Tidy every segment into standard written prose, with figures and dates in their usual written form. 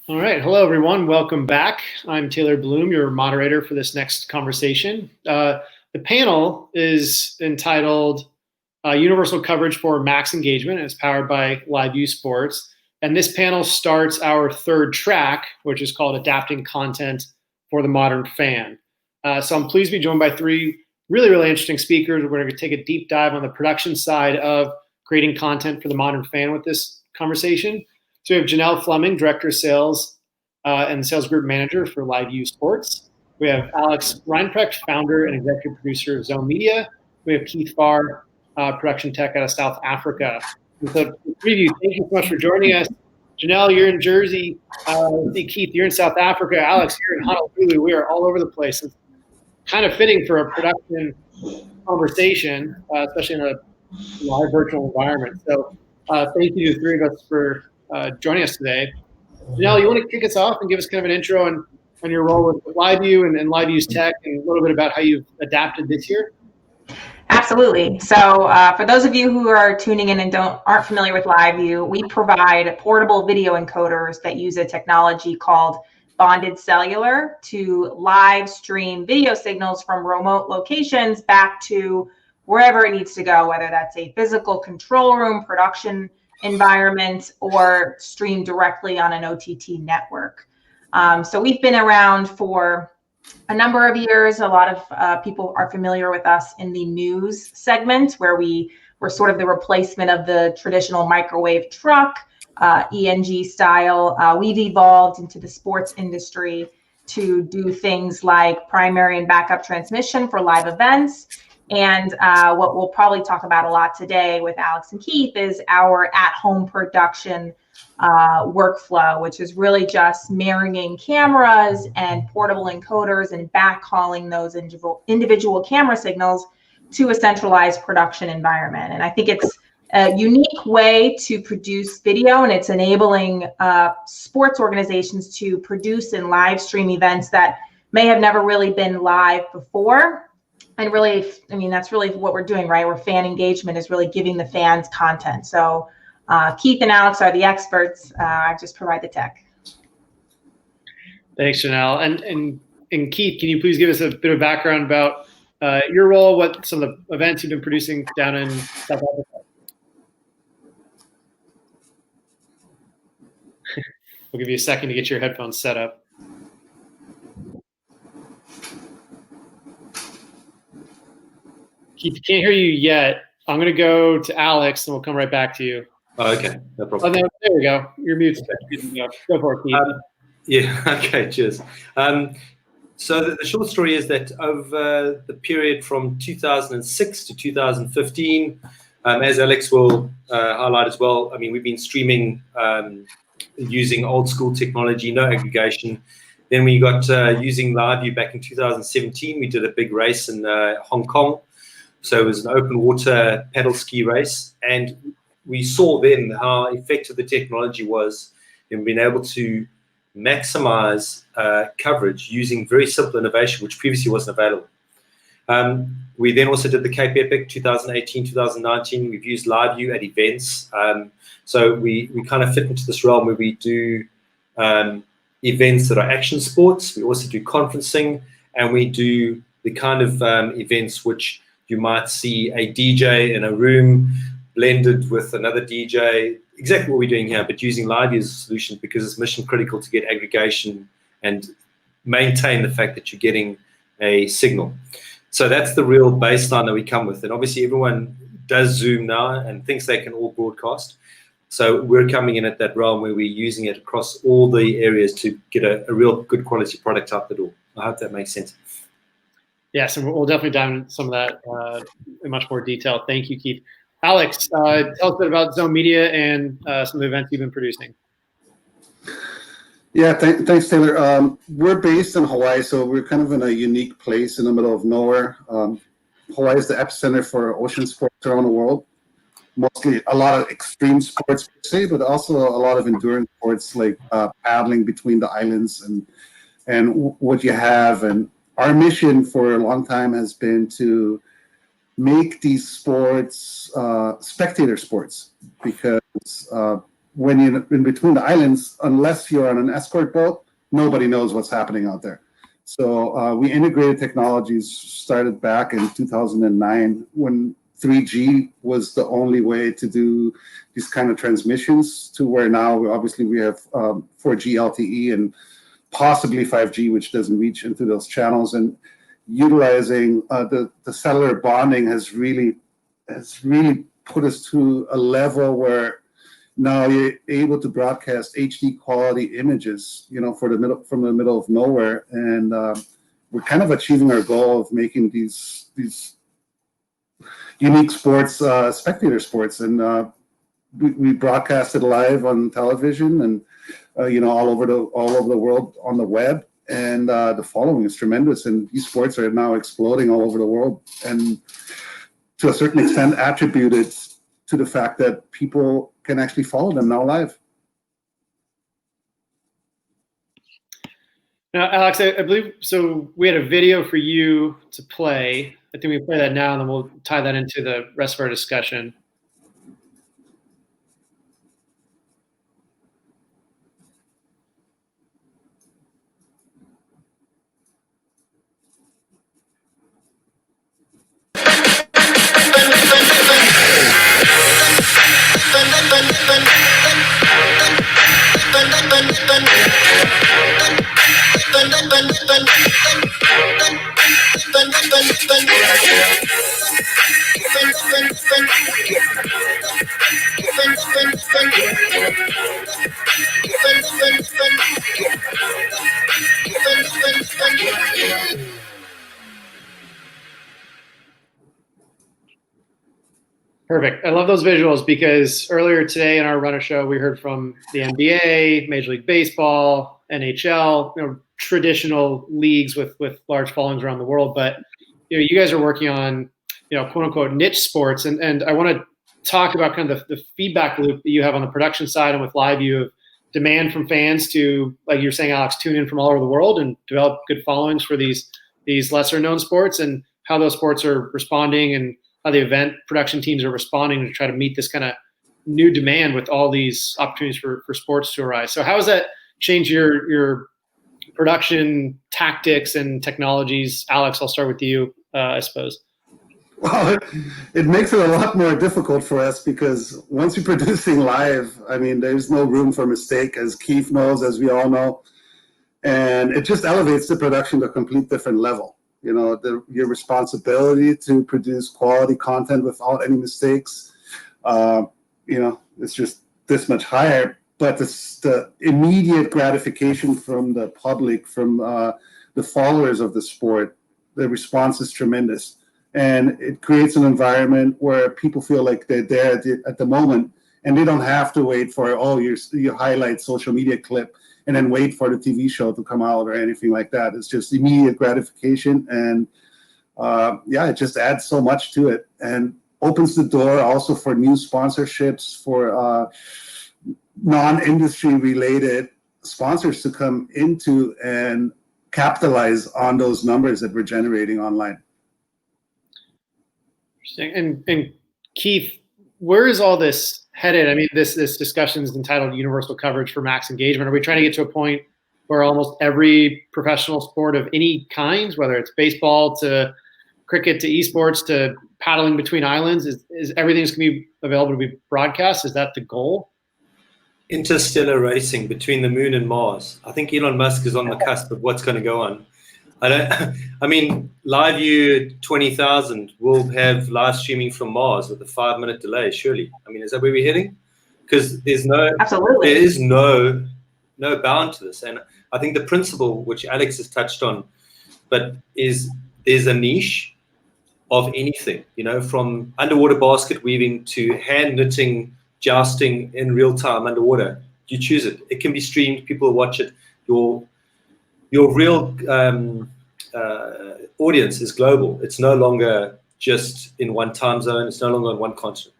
All right. Hello, everyone. Welcome back. I'm Taylor Bloom, your moderator for this next conversation. The panel is entitled Universal Coverage for Max Engagement. It's powered by LiveU Sports. And this panel starts our third track, which is called Adapting Content for the Modern Fan. So I'm pleased to be joined by three really interesting speakers. We're going to take a deep dive on the production side of creating content for the modern fan with this conversation. So we have Janelle Fleming, Director of Sales and Sales Group Manager for LiveU Sports. We have Alex Reinprecht, Founder and Executive Producer of Zone Media. We have Keith Farr, Production Tech out of South Africa. And so, preview, thank you so much for joining us. Janelle, you're in Jersey. Keith, you're in South Africa. Alex, you're in Honolulu. We are all over the place. It's kind of fitting for a production conversation, especially in a live virtual environment. So thank you to the three of us for joining us today. Janelle, you want to kick us off and give us kind of an intro on your role with LiveU and LiveU's tech and a little bit about how you've adapted this year? Absolutely. So for those of you who are tuning in and aren't familiar with LiveU, we provide portable video encoders that use a technology called bonded cellular to live stream video signals from remote locations back to wherever it needs to go, whether that's a physical control room, production environment, or stream directly on an OTT network. So we've been around for a number of years. A lot of people are familiar with us in the news segment, where we're sort of the replacement of the traditional microwave truck, ENG style. We've evolved into the sports industry to do things like primary and backup transmission for live events. And what we'll probably talk about a lot today with Alex and Keith is our at-home production workflow, which is really just marrying cameras and portable encoders and backhauling those individual camera signals to a centralized production environment. And I think it's a unique way to produce video, and it's enabling sports organizations to produce and live stream events that may have never really been live before. And really, I mean, that's really what we're doing, right? Where fan engagement is really giving the fans content. So Keith and Alex are the experts. I just provide the tech. Thanks, Janelle. And Keith, can you please give us a bit of background about your role, what some of the events you've been producing down in South Africa? We'll give you a second to get your headphones set up. Keith, can't hear you yet. I'm going to go to Alex, and we'll come right back to you. Oh, okay, no problem. Oh, there we go. You're muted. Go for it, Keith. Yeah, okay, cheers. So the short story is that over the period from 2006 to 2015, as Alex will highlight as well, I mean, we've been streaming using old school technology, no aggregation. Then we got using LiveU back in 2017. We did a big race in Hong Kong. So it was an open water paddle ski race. And we saw then how effective the technology was in being able to maximize coverage using very simple innovation, which previously wasn't available. We then also did the Cape Epic 2018, 2019. We've used LiveU at events. So we kind of fit into this realm where we do events that are action sports. We also do conferencing, and we do the kind of events which you might see a DJ in a room blended with another DJ, exactly what we're doing here, but using LiveU as a solution because it's mission critical to get aggregation and maintain the fact that you're getting a signal. So that's the real baseline that we come with. And obviously everyone does Zoom now and thinks they can all broadcast. So we're coming in at that realm where we're using it across all the areas to get a real good quality product out the door. I hope that makes sense. Yes, and we'll definitely dive into some of that in much more detail. Thank you, Keith. Alex, tell us a bit about Zone Media and some of the events you've been producing. Yeah, thanks, Taylor. We're based in Hawaii, so we're kind of in a unique place in the middle of nowhere. Hawaii is the epicenter for ocean sports around the world. Mostly a lot of extreme sports per se, but also a lot of endurance sports like paddling between the islands and what you have. And our mission for a long time has been to make these sports spectator sports, because when you're in between the islands, unless you're on an escort boat, nobody knows what's happening out there. So we integrated technologies, started back in 2009 when 3G was the only way to do these kind of transmissions, to where now obviously we have 4G LTE and possibly 5G, which doesn't reach into those channels. And utilizing the cellular bonding has really put us to a level where now you're able to broadcast HD quality images, from the middle of nowhere, and we're kind of achieving our goal of making these unique sports spectator sports, and we broadcast it live on television and all over the world on the web, and the following is tremendous, and these sports are now exploding all over the world, and to a certain extent attributed to the fact that people can actually follow them now live. Now, Alex, I believe, so we had a video for you to play. I think we can play that now, and then we'll tie that into the rest of our discussion. Perfect. I love those visuals because earlier today in our runner show, we heard from the NBA, Major League Baseball, NHL, traditional leagues with large followings around the world. But you guys are working on quote unquote niche sports, and I want to talk about kind of the feedback loop that you have on the production side and with LiveU of demand from fans to, like you're saying, Alex, tune in from all over the world and develop good followings for these lesser known sports, and how those sports are responding and how the event production teams are responding to try to meet this kind of new demand with all these opportunities for sports to arise. So how has that changed your production tactics and technologies? Alex, I'll start with you, I suppose. Well, it makes it a lot more difficult for us because once you're producing live, there's no room for mistake, as Keith knows, as we all know. And it just elevates the production to a complete different level. Your responsibility to produce quality content without any mistakes, it's just this much higher. But the immediate gratification from the public, from the followers of the sport, the response is tremendous. And it creates an environment where people feel like they're there at the moment, and they don't have to wait for, your highlight social media clip and then wait for the TV show to come out or anything like that. It's just immediate gratification, and it just adds so much to it and opens the door also for new sponsorships, for non-industry related sponsors to come into and capitalize on those numbers that we're generating online. Interesting. And Keith, where is all this headed? This discussion is entitled Universal Coverage for Max Engagement. Are we trying to get to a point where almost every professional sport of any kind, whether it's baseball to cricket to esports to paddling between islands, is everything's going to be available to be broadcast? Is that the goal? Interstellar racing between the moon and Mars. I think Elon Musk is on the cusp of what's going to go on. LiveU 20,000 will have live streaming from Mars with a 5-minute delay, surely. Is that where we're heading? Because there is no bound to this. And I think the principle, which Alex has touched on, but there's a niche of anything, from underwater basket weaving to hand knitting, jousting in real time underwater. You choose it. It can be streamed. People will watch it. Your real audience is global. It's no longer just in one time zone. It's no longer on one continent.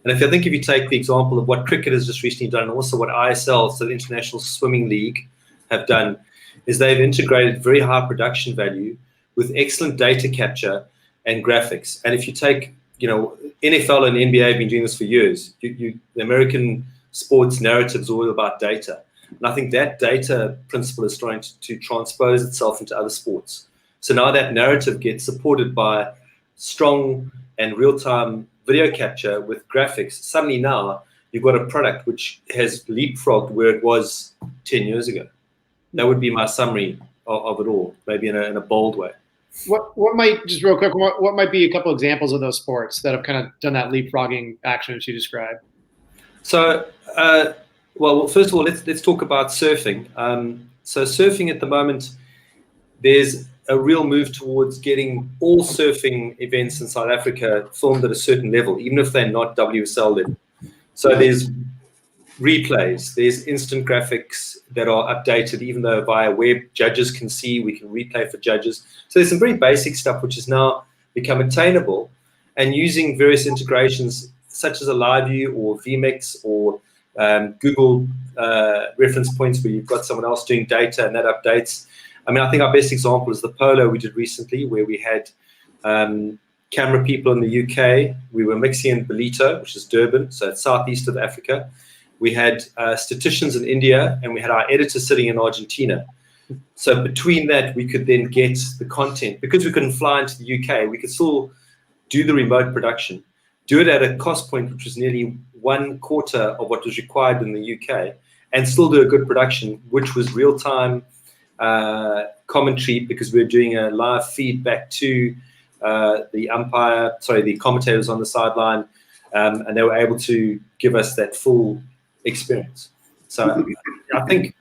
And if you take the example of what cricket has just recently done, and also what ISL, so the International Swimming League, have done, is they've integrated very high production value with excellent data capture and graphics. And if you take, NFL and NBA have been doing this for years. The American sports narrative is all about data. And I think that data principle is trying to transpose itself into other sports. So now that narrative gets supported by strong and real-time video capture with graphics. Suddenly now you've got a product which has leapfrogged where it was 10 years ago. That would be my summary of it all, maybe in a bold way. What might, just real quick, what might be a couple examples of those sports that have kind of done that leapfrogging action that you described? So, well, first of all, let's talk about surfing. So surfing at the moment, there's a real move towards getting all surfing events in South Africa filmed at a certain level, even if they're not WSL level. So there's replays, there's instant graphics that are updated, even though via web judges can see, we can replay for judges. So there's some very basic stuff which has now become attainable, and using various integrations such as a LiveU or vMix or Google reference points where you've got someone else doing data and that updates. I mean, I think our best example is the polo we did recently, where we had camera people in the UK. We were mixing in Ballito, which is Durban, so it's southeast of Africa. We had statisticians in India, and we had our editor sitting in Argentina. So between that, we could then get the content. Because we couldn't fly into the UK, we could still do the remote production, do it at a cost point which was nearly 1/4 of what was required in the UK, and still do a good production, which was real-time commentary, because we were doing a live feedback to the commentators on the sideline, and they were able to give us that full experience. So I think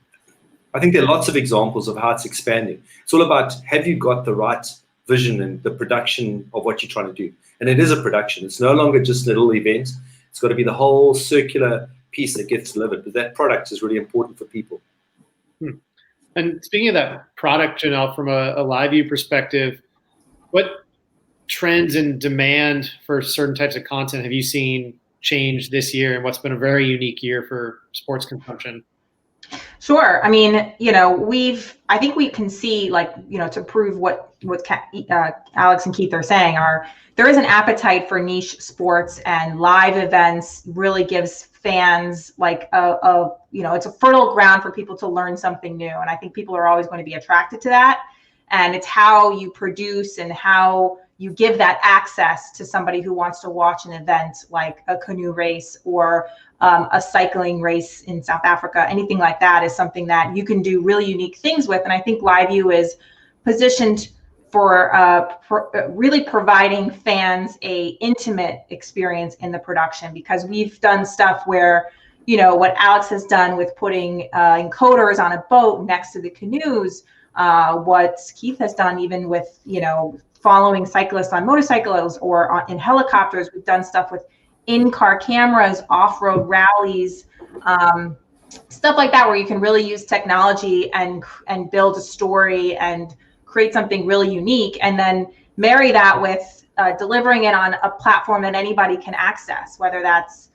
there are lots of examples of how it's expanding. It's all about, have you got the right vision and the production of what you're trying to do? And it is a production. It's no longer just a little event. It's got to be the whole circular piece that gets delivered. But that product is really important for people. And speaking of that product, Janelle, from a LiveU perspective, what trends and demand for certain types of content have you seen change this year, and what's been a very unique year for sports consumption? Sure. I mean, I think we can see, to prove what Alex and Keith are saying, there is an appetite for niche sports, and live events really gives fans it's a fertile ground for people to learn something new. And I think people are always going to be attracted to that. And it's how you produce and how you give that access to somebody who wants to watch an event like a canoe race or a cycling race in South Africa. Anything like that is something that you can do really unique things with. And I think LiveU is positioned for really providing fans a intimate experience in the production, because we've done stuff where, what Alex has done with putting encoders on a boat next to the canoes, what Keith has done even with, following cyclists on motorcycles or in helicopters. We've done stuff with in-car cameras, off-road rallies, stuff like that, where you can really use technology and build a story and create something really unique, and then marry that with delivering it on a platform that anybody can access, whether that's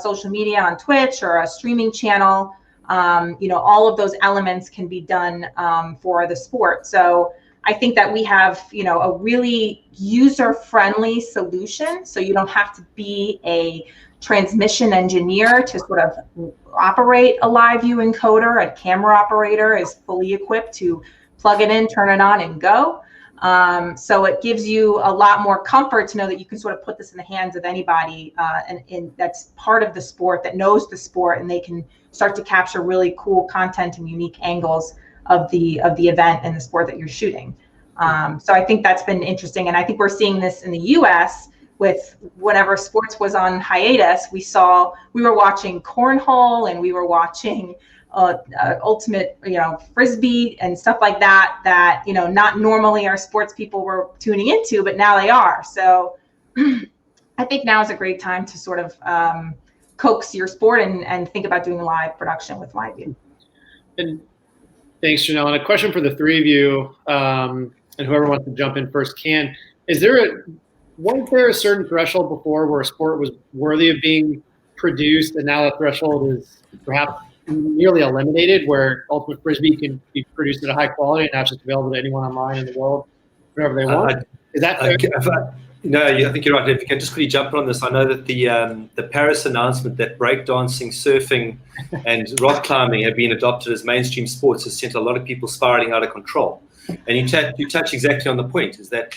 social media on Twitch or a streaming channel. All of those elements can be done for the sport. So I think that we have, a really user-friendly solution. So you don't have to be a transmission engineer to sort of operate a LiveU encoder. A camera operator is fully equipped to plug it in, turn it on, and go. So it gives you a lot more comfort to know that you can sort of put this in the hands of anybody, and that's part of the sport, that knows the sport, and they can start to capture really cool content and unique angles of the event and the sport that you're shooting. So I think that's been interesting, and I think we're seeing this in the U.S. with whenever sports was on hiatus. We were watching cornhole, and we were watching ultimate, frisbee and stuff like that, not normally our sports people were tuning into, but now they are. So I think now is a great time to sort of coax your sport and think about doing live production with LiveU. And thanks, Janelle. And a question for the three of you, and whoever wants to jump in first can. Was there a certain threshold before where a sport was worthy of being produced, and now the threshold is perhaps nearly eliminated, where ultimate frisbee can be produced at a high quality and not just available to anyone online in the world whenever they want? Is that fair? No, I think you're right. If you can just quickly jump on this, I know that the Paris announcement that breakdancing, surfing, and rock climbing have been adopted as mainstream sports has sent a lot of people spiraling out of control. And you touch exactly on the point, is that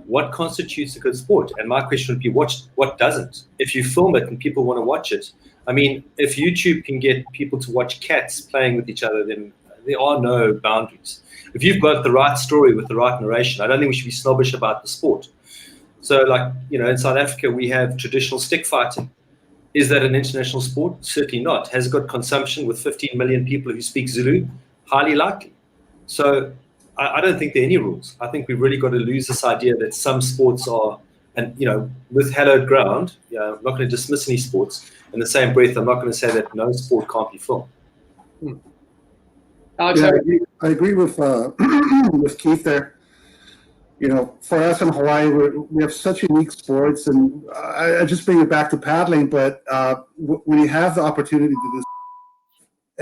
what constitutes a good sport? And my question would be, what doesn't? If you film it and people want to watch it, I mean, if YouTube can get people to watch cats playing with each other, then there are no boundaries. If you've got the right story with the right narration, I don't think we should be snobbish about the sport. So, like, in South Africa, we have traditional stick fighting. Is that an international sport? Certainly not. Has it got consumption with 15 million people who speak Zulu? Highly likely. So I don't think there are any rules. I think we've really got to lose this idea that some sports are, and with hallowed ground, I'm not going to dismiss any sports. In the same breath, I'm not going to say that no sport can't be filmed. Alex, Yeah, I agree with with Keith there. For us in Hawaii, we have such unique sports, and I just bring it back to paddling. But when you have the opportunity to do this,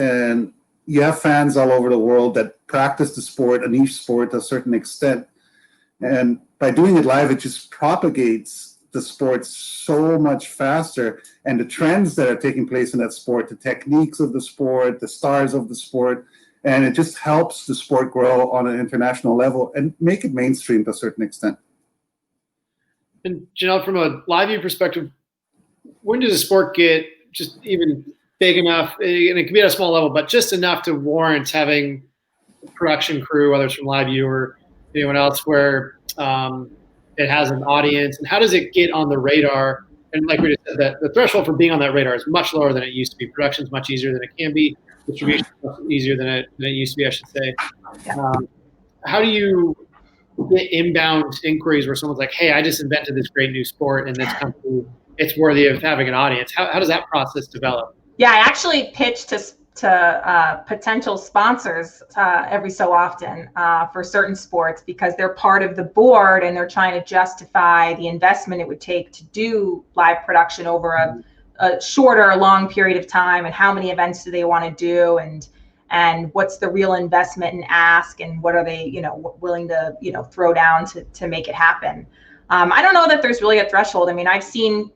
and you have fans all over the world that practice the sport, a niche sport to a certain extent, and by doing it live, it just propagates the sport so much faster, and the trends that are taking place in that sport, the techniques of the sport, the stars of the sport. And it just helps the sport grow on an international level and make it mainstream to a certain extent. And Janelle, from a LiveU perspective, when does a sport get just even big enough, and it can be at a small level, but just enough to warrant having a production crew, whether it's from LiveU or anyone else, where it has an audience? And how does it get on the radar? And like we just said, that the threshold for being on that radar is much lower than it used to be. Production is much easier than it can be. Distribution is much easier than it used to be, I should say. How do you get inbound inquiries where someone's like, hey, I just invented this great new sport and this company, it's worthy of having an audience? How does that process develop? Yeah, I actually pitch to potential sponsors every so often for certain sports, because they're part of the board and they're trying to justify the investment it would take to do live production over a shorter or long period of time, and how many events do they want to do, and what's the real investment and ask, and what are they willing to throw down to make it happen. I don't know that there's really a threshold. I mean, I've seen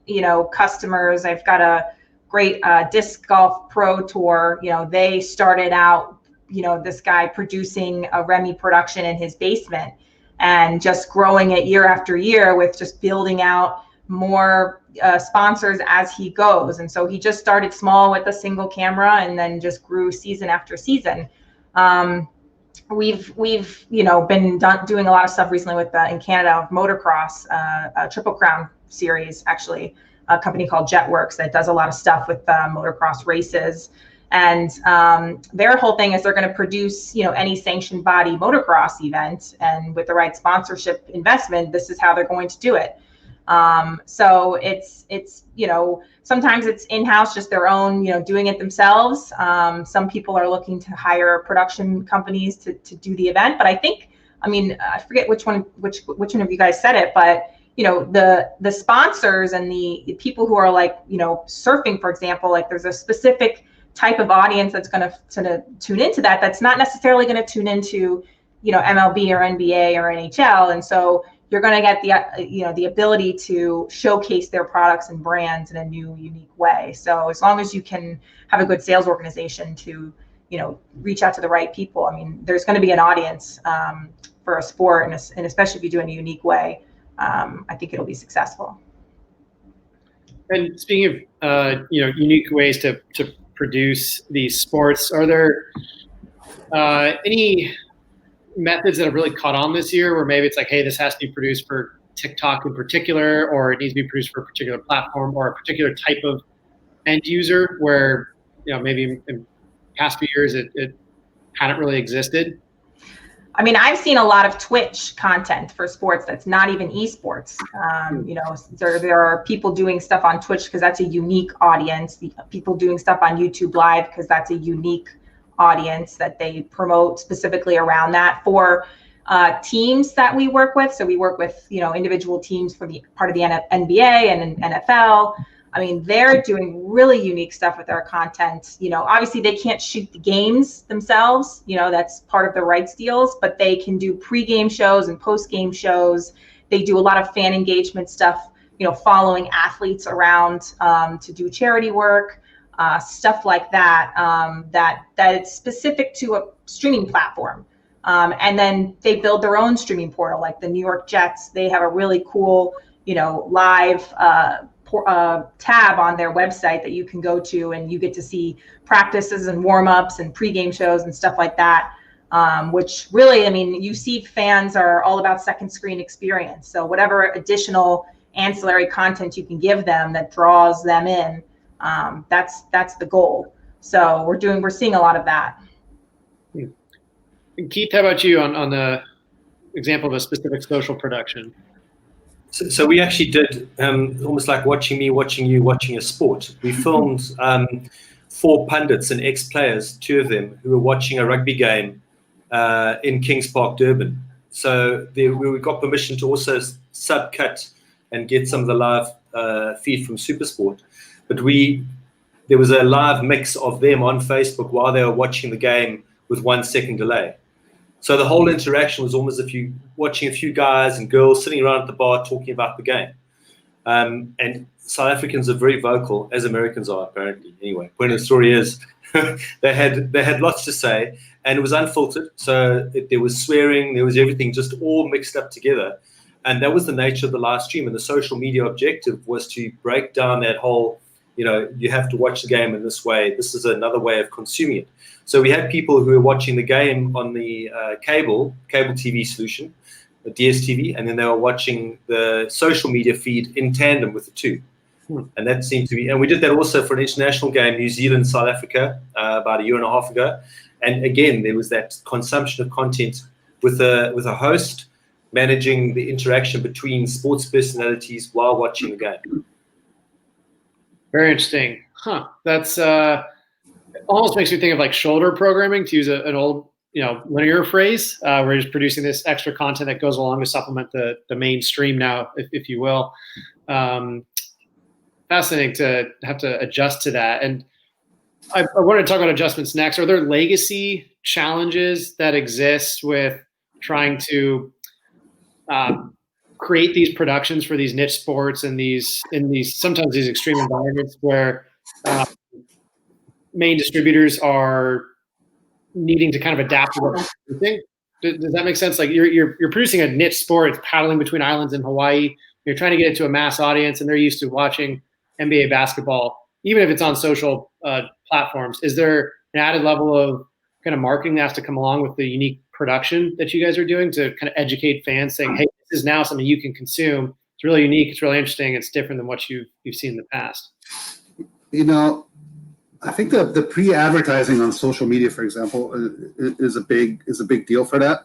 customers. I've got a great disc golf pro tour. They started out, this guy producing a Remy production in his basement and just growing it year after year with just building out more sponsors as he goes. And so he just started small with a single camera and then just grew season after season. We've been doing a lot of stuff recently with in Canada, motocross, a Triple Crown series, actually, a company called Jetworks that does a lot of stuff with motocross races. And their whole thing is they're going to produce, any sanctioned body motocross event, and with the right sponsorship investment, this is how they're going to do it. So it's sometimes it's in-house, just their own, doing it themselves. Some people are looking to hire production companies to do the event. But I think, I forget which one of you guys said it, but the sponsors and the people who are like, surfing, for example, like there's a specific type of audience that's going to tune into that. That's not necessarily going to tune into, MLB or NBA or NHL. And so you're going to get the ability to showcase their products and brands in a new, unique way. So as long as you can have a good sales organization to, reach out to the right people, there's going to be an audience for a sport, and especially if you do it in a unique way, I think it'll be successful. And speaking of, unique ways to produce these sports, are there any methods that have really caught on this year where maybe it's like, hey, this has to be produced for TikTok in particular, or it needs to be produced for a particular platform or a particular type of end user where, maybe in past few years it hadn't really existed? I've seen a lot of Twitch content for sports that's not even esports. There are people doing stuff on Twitch because that's a unique audience. People doing stuff on YouTube Live because that's a unique audience that they promote specifically around that. For teams that we work with, so we work with individual teams for the part of the NBA and NFL. They're doing really unique stuff with their content. Obviously they can't shoot the games themselves, that's part of the rights deals, but they can do pre-game shows and post-game shows. They do a lot of fan engagement stuff, following athletes around to do charity work, stuff like that, that it's specific to a streaming platform. And then they build their own streaming portal, like the New York Jets. They have a really cool, live tab on their website that you can go to, and you get to see practices and warm-ups and pregame shows and stuff like that. Which really, you see fans are all about second screen experience. So whatever additional ancillary content you can give them that draws them in, that's the goal. So we're seeing a lot of that. Keith, how about you on the example of a specific social production? So we actually did almost like watching me, watching you, watching a sport. We filmed 4 pundits and ex-players, 2 of them, who were watching a rugby game in Kings Park, Durban. So we got permission to also subcut and get some of the live feed from SuperSport. But there was a live mix of them on Facebook while they were watching the game with 1 second delay. So the whole interaction was almost if you watching a few guys and girls sitting around at the bar talking about the game. And South Africans are very vocal, as Americans are apparently. Anyway, point of the story is they had lots to say, and it was unfiltered. So there was swearing, there was everything just all mixed up together. And that was the nature of the live stream. And the social media objective was to break down that whole, you have to watch the game in this way. This is another way of consuming it. So we had people who were watching the game on the cable TV solution, the DSTV, and then they were watching the social media feed in tandem with the two. And that seemed to be, and we did that also for an international game, New Zealand, South Africa, about 1.5 years ago. And again, there was that consumption of content with a host managing the interaction between sports personalities while watching the game. Very interesting. That's almost makes me think of like shoulder programming, to use an old linear phrase, where you're just producing this extra content that goes along to supplement the mainstream now, if you will. Fascinating to have to adjust to that. And I want to talk about adjustments next. Are there legacy challenges that exist with trying to create these productions for these niche sports and sometimes these extreme environments where main distributors are needing to kind of adapt to what they're producing? Does that make sense? Like you're producing a niche sport, it's paddling between islands in Hawaii. You're trying to get it to a mass audience, and they're used to watching NBA basketball, even if it's on social platforms. Is there an added level of kind of marketing that has to come along with the unique production that you guys are doing to kind of educate fans, saying, hey, this is now something you can consume. It's really unique. It's really interesting. It's different than what you've seen in the past. I think the pre-advertising on social media, for example, is a big deal for that,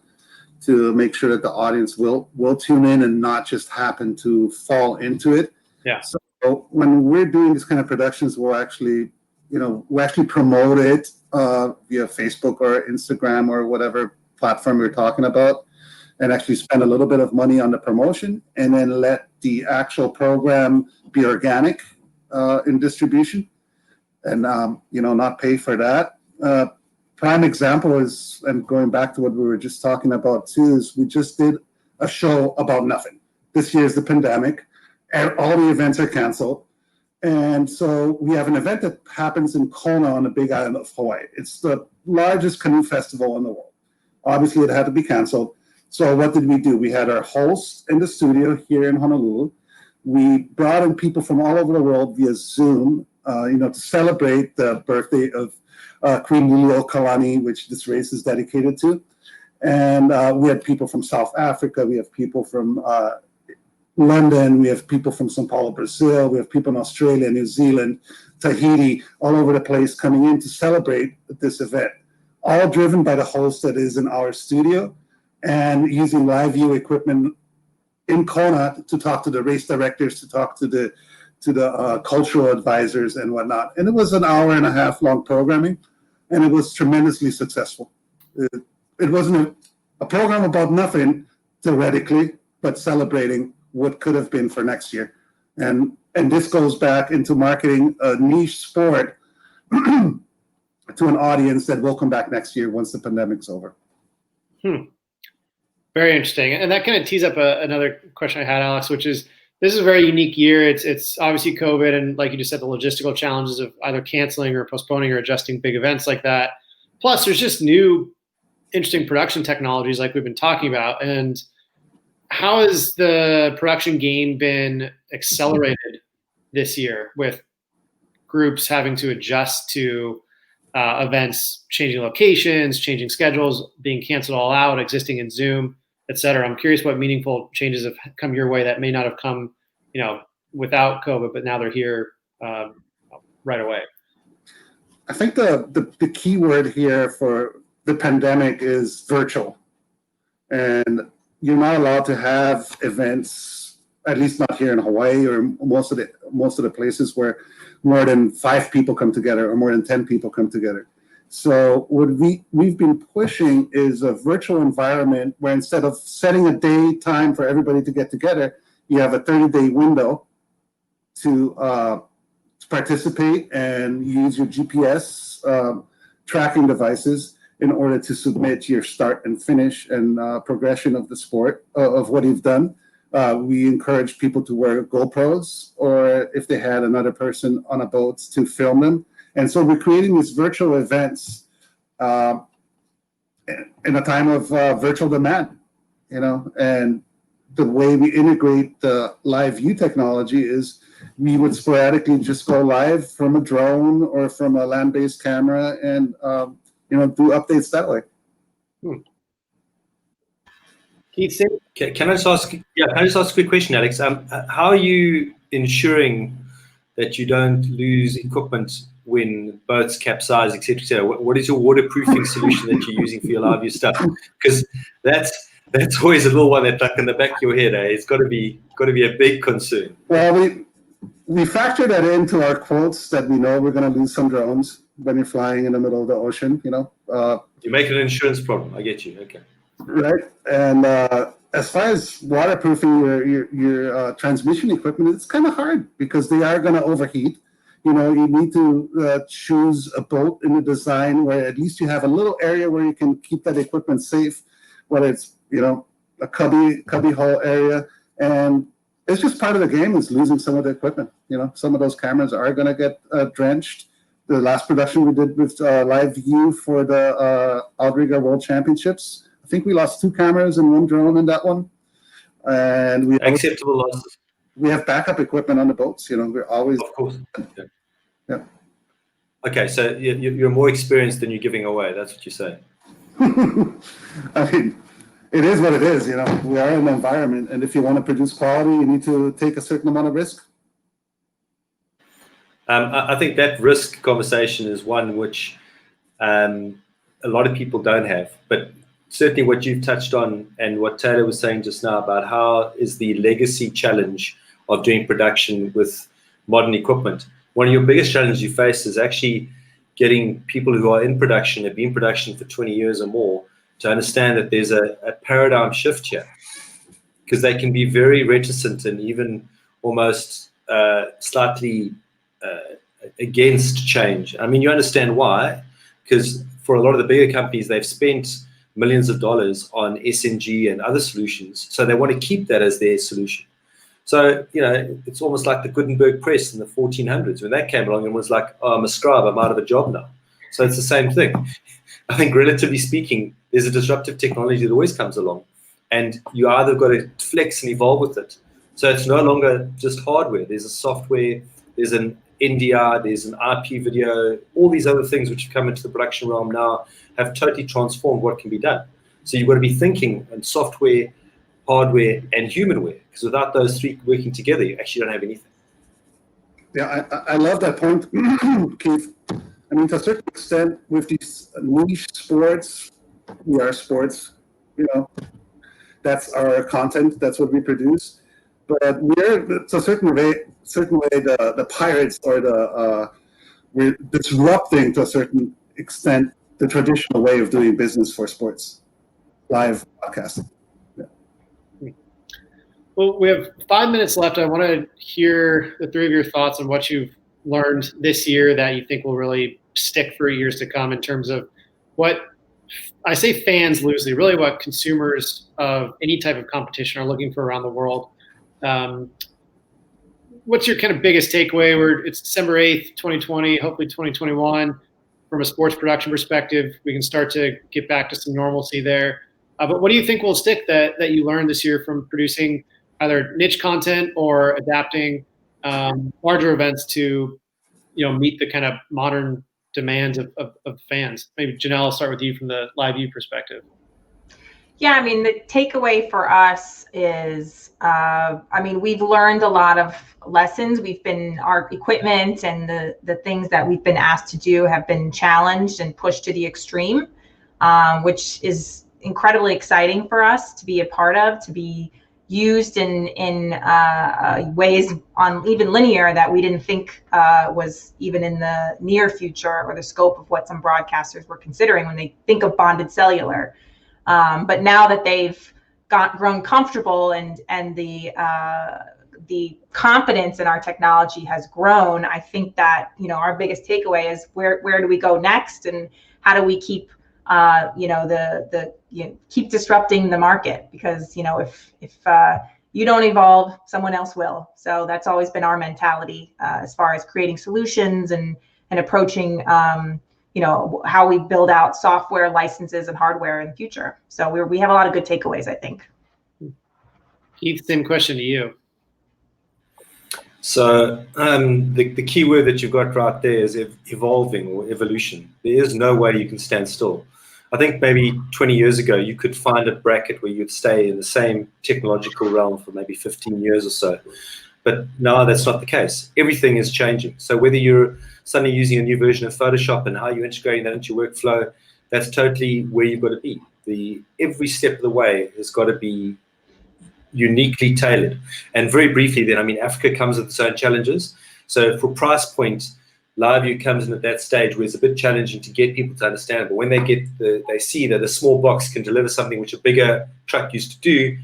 to make sure that the audience will tune in and not just happen to fall into it. Yeah. So when we're doing these kind of productions, we'll actually promote it via Facebook or Instagram or whatever platform we're talking about, and actually spend a little bit of money on the promotion, and then let the actual program be organic in distribution, and not pay for that. Prime example is, and going back to what we were just talking about too, is we just did a show about nothing. This year's the pandemic, and all the events are canceled. And so we have an event that happens in Kona on the Big Island of Hawaii. It's the largest canoe festival in the world. Obviously, it had to be canceled. So what did we do? We had our host in the studio here in Honolulu. We brought in people from all over the world via Zoom, to celebrate the birthday of Queen Liliuokalani, which this race is dedicated to. And we had people from South Africa. We have people from London. We have people from São Paulo, Brazil. We have people in Australia, New Zealand, Tahiti, all over the place coming in to celebrate this event, all driven by the host that is in our studio and using LiveU equipment in Kona to talk to the race directors, to talk to the cultural advisors and whatnot. And it was an 1.5 hour long programming, and it was tremendously successful. It wasn't a program about nothing, theoretically, but celebrating what could have been for next year. And this goes back into marketing a niche sport to an audience that will come back next year once the pandemic's over. Very interesting. And that kind of tees up another question I had, Alex, which is, this is a very unique year. It's obviously COVID, and like you just said, the logistical challenges of either canceling or postponing or adjusting big events like that. Plus, there's just new, interesting production technologies like we've been talking about. And how has the production game been accelerated this year with groups having to adjust to events, changing locations, changing schedules, being canceled all out, existing in Zoom, et cetera? I'm curious what meaningful changes have come your way that may not have come, without COVID, but now they're here right away. I think the key word here for the pandemic is virtual. And you're not allowed to have events, at least not here in Hawaii or most of the places where more than 5 people come together or more than 10 people come together. So what we've been pushing is a virtual environment where instead of setting a day time for everybody to get together, you have a 30-day window to participate and use your GPS tracking devices in order to submit your start and finish and progression of the sport, of what you've done. We encourage people to wear GoPros, or if they had another person on a boat, to film them. And so we're creating these virtual events in a time of virtual demand, and the way we integrate the LiveU technology is we would sporadically just go live from a drone or from a land-based camera and do updates that way. Keith, Can I just ask? Yeah, can I just ask a quick question, Alex? How are you ensuring that you don't lose equipment when boats capsize, etc., etc.? What is your waterproofing solution that you're using for your LiveU stuff? Because that's always a little one that's stuck in the back of your head. It's got to be a big concern. Well, we factor that into our quotes that we know we're going to lose some drones when you're flying in the middle of the ocean. You make it an insurance problem. I get you. Okay. Right, and as far as waterproofing your transmission equipment, it's kind of hard because they are going to overheat. You need to choose a boat in the design where at least you have a little area where you can keep that equipment safe, whether it's a cubby hole area, and it's just part of the game is losing some of the equipment. Some of those cameras are going to get drenched. The last production we did with LiveU for the Outrigger World Championships, I think we lost 2 cameras and 1 drone in that one. And we acceptable losses. We have backup equipment on the boats. We're always, of course. Yeah. Okay, so you're more experienced than you're giving away. That's what you say. I mean, it is what it is. We are in an environment, and if you want to produce quality, you need to take a certain amount of risk. I think that risk conversation is one which a lot of people don't have, but certainly what you've touched on and what Taylor was saying just now about how is the legacy challenge of doing production with modern equipment. One of your biggest challenges you face is actually getting people who are in production, have been in production for 20 years or more, to understand that there's a paradigm shift here, because they can be very reticent and even almost slightly against change. I mean, you understand why, because for a lot of the bigger companies, they've spent millions of dollars on SNG and other solutions, so they want to keep that as their solution. So, it's almost like the Gutenberg press in the 1400s. When that came along, and was like, oh, I'm a scribe, I'm out of a job now. So it's the same thing. I think relatively speaking, there's a disruptive technology that always comes along, and you either got to flex and evolve with it. So it's no longer just hardware. There's a software, there's an NDR, there's an IP video, all these other things which have come into the production realm now have totally transformed what can be done. So you've got to be thinking in software, hardware, and humanware, because without those 3 working together, you actually don't have anything. Yeah, I love that point, Keith. I mean, to a certain extent, with these niche sports, we are sports, that's our content, that's what we produce. But we're, to a certain way, the pirates, or we're disrupting to a certain extent the traditional way of doing business for sports, live broadcasting. Yeah. Well, we have 5 minutes left. I want to hear the 3 of your thoughts on what you've learned this year that you think will really stick for years to come, in terms of what I say fans loosely, really what consumers of any type of competition are looking for around the world. What's your kind of biggest takeaway? It's December 8th, 2020, hopefully 2021. From a sports production perspective, we can start to get back to some normalcy there. But what do you think will stick that you learned this year from producing either niche content or adapting larger events to, meet the kind of modern demands of fans? Maybe Janelle, I'll start with you from the LiveU perspective. Yeah, I mean, the takeaway for us is, we've learned a lot of lessons. Our equipment and the things that we've been asked to do have been challenged and pushed to the extreme, which is incredibly exciting for us to be a part of, to be used in ways on even linear that we didn't think was even in the near future or the scope of what some broadcasters were considering when they think of bonded cellular. But now that they've grown comfortable and the confidence in our technology has grown, I think that our biggest takeaway is where do we go next, and how do we keep keep disrupting the market, because if you don't evolve, someone else will. So that's always been our mentality as far as creating solutions and approaching how we build out software licenses and hardware in the future. So we have a lot of good takeaways, I think. Keith, same question to you. So the key word that you've got right there is evolving or evolution. There is no way you can stand still. I think maybe 20 years ago, you could find a bracket where you'd stay in the same technological realm for maybe 15 years or so. But now that's not the case. Everything is changing. So whether you're suddenly using a new version of Photoshop and how you're integrating that into your workflow, that's totally where you've got to be. Every step of the way has got to be uniquely tailored. And very briefly then, Africa comes with its own challenges. So for price point, LiveU comes in at that stage where it's a bit challenging to get people to understand. But when they see that a small box can deliver something which a bigger truck used to do,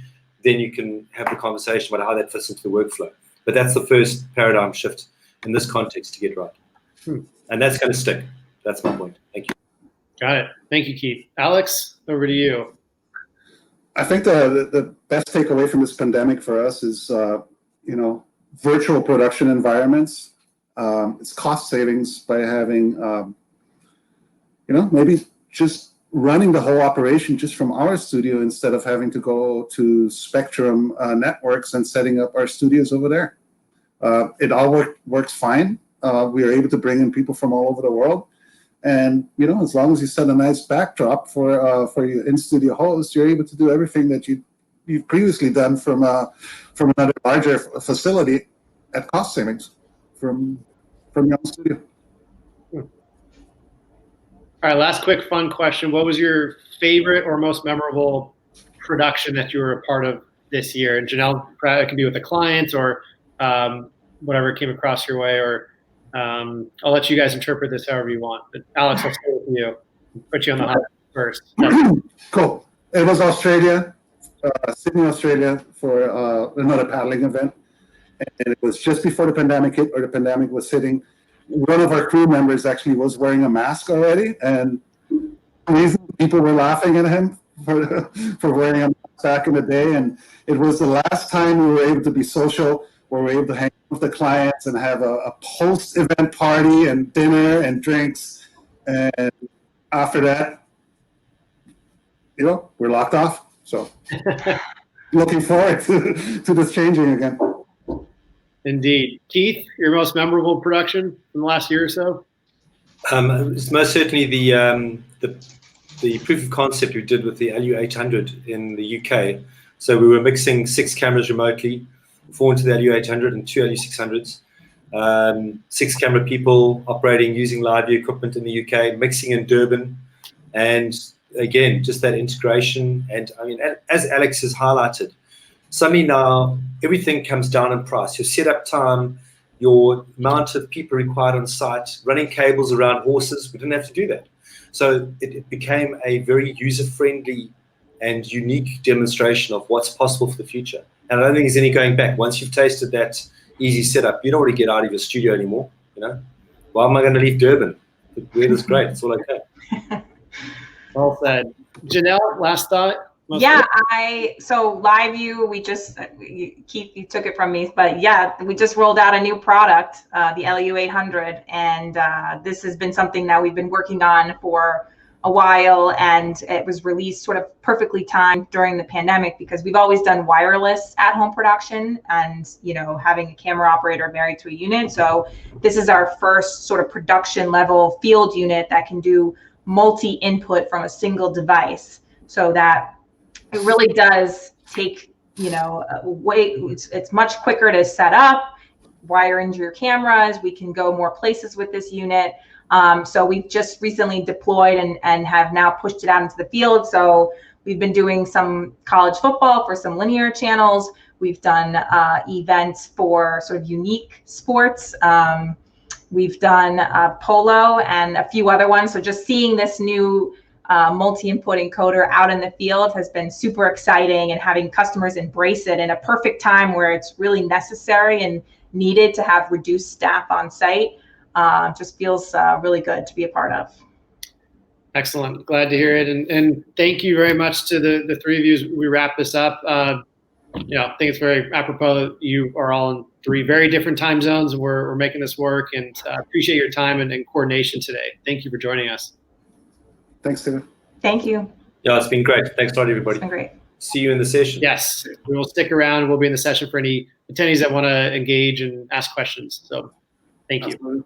then you can have the conversation about how that fits into the workflow. But that's the first paradigm shift in this context to get right. And that's going to stick. That's my point. Thank you. Got it. Thank you, Keith. Alex, over to you. I think the best takeaway from this pandemic for us is, virtual production environments. It's cost savings by having, maybe just running the whole operation just from our studio instead of having to go to Spectrum Networks and setting up our studios over there. It all works fine. We are able to bring in people from all over the world. And, as long as you set a nice backdrop for your in-studio host, you're able to do everything that you've previously done from another larger facility at cost savings from your own studio. All right, last quick fun question. What was your favorite or most memorable production that you were a part of this year? And Janelle, it can be with a client or whatever came across your way, or I'll let you guys interpret this however you want. But Alex, I'll start with you. Put you on the hot first. Cool. It was Australia, Sydney, Australia, for another paddling event. And it was just before the pandemic hit, or the pandemic was hitting. One of our crew members actually was wearing a mask already, and people were laughing at him for wearing a mask back in the day. And it was the last time we were able to be social, where we were able to hang out with the clients and have a post-event party and dinner and drinks. And after that, we're locked off. So looking forward to this changing again. Indeed. Keith, your most memorable production from the last year or so? It's most certainly the proof of concept we did with the LiveU in the UK. So we were mixing 6 cameras remotely, 4 into the LiveU and 2 LiveU600s. 6 camera people operating using LiveU equipment in the UK, mixing in Durban. And again, just that integration. And as Alex has highlighted, suddenly now everything comes down in price. Your setup time, your amount of people required on site, running cables around horses, we didn't have to do that. So it became a very user-friendly and unique demonstration of what's possible for the future. And I don't think there's any going back. Once you've tasted that easy setup, you don't want to get out of your studio anymore. Why am I going to leave Durban? The weather's great. It's all okay. Well said. Janelle, last thought? Yeah, so LiveU, Keith, you took it from me, but yeah, we just rolled out a new product, the LiVU 800, and this has been something that we've been working on for a while, and it was released sort of perfectly timed during the pandemic because we've always done wireless at-home production and, you know, having a camera operator married to a unit. So this is our first sort of production level field unit that can do multi-input from a single device, so that it really does take, you know, it's much quicker to set up, wire into your cameras. We can go more places with this unit. So we've just recently deployed and have now pushed it out into the field. So we've been doing some college football for some linear channels. We've done events for sort of unique sports. We've done polo and a few other ones. So just seeing this new multi-input encoder out in the field has been super exciting, and having customers embrace it in a perfect time where it's really necessary and needed to have reduced staff on site just feels really good to be a part of. Excellent. Glad to hear it. And thank you very much to the three of you as we wrap this up. You know, I think it's very apropos. You are all in 3 very different time zones, and we're making this work, and appreciate your time and coordination today. Thank you for joining us. Thanks, Taylor. Thank you. Yeah, it's been great. Thanks a lot, everybody. It's been great. See you in the session. Yes, we will stick around. We'll be in the session for any attendees that want to engage and ask questions. So thank you. Absolutely.